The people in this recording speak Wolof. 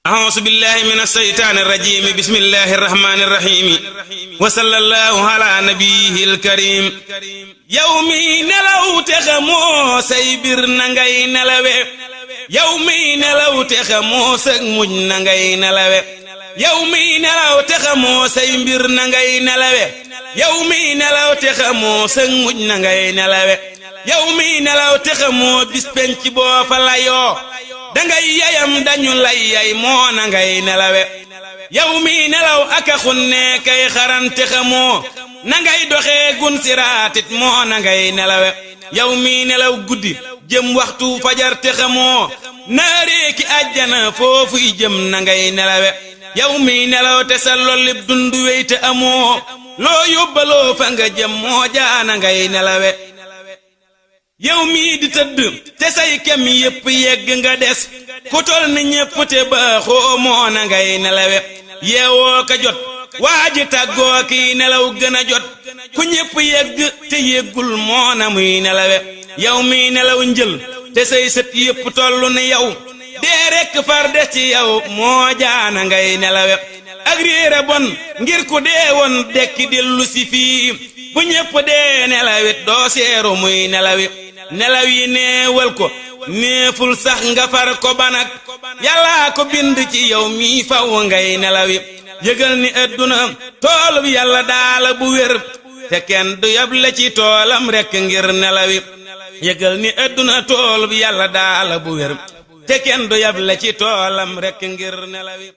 أعوذ بالله من الشيطان الرجيم بسم الله الرحمن الرحيم وصلى الله على نبيه الكريم يومي نلو تخمو سيبر نغاي نلوي يومي نلو تخمو سغمج نغاي نلوي يومي نلو تخمو سيبر نغاي نلوي يومي نلو تخمو سغمج نغاي نلوي يومي نلو تخمو bis penc boo fa layoo dangay yayam dañu lay yay moo na ngay nelawe yow mi nelaw aka xunne kay xarante xamoo na ngay doxee gun siraatit moo na ngay nelawe yow mi nelaw guddi jëm waxtu fajar te xamoo naaree ki àjjana foofuy jëm na ngay nelawe yow mi nelaw te sa lollib dundu wey te amoo loo yóbbaloo fa nga jëm moo jaana ngay nelawe yow mii di tëdd te say kem yépp yegg nga des ku tol ni ñépp te baaxoo moo na ngay nelawe yeewoo ka jot waaji tàggoo kiy nelaw gën a jot ku ñépp yegg te yeggul moo na muy nelawe yow mii nelaw njël te say sët yépp tollu ni yow dee rekk far des ci yow moo jaana ngay nelawe ak réere bon ngir ku dee woon dekki dellu si fii bu ñépp dee nelawit doo seeru muy nelawi nelaw yi neewal ko neeful sax nga far ko banak yàllaa ko bind ci yow mi faw ngay nelawi yëgal ni adduna toolub yàlla daala bu wér te kenn du yable ci toolam rekk ngir nelawi yëgal ni adduna toolub yàlla daala bu wér te kenn du yable ci toolam rekk ngir nelawi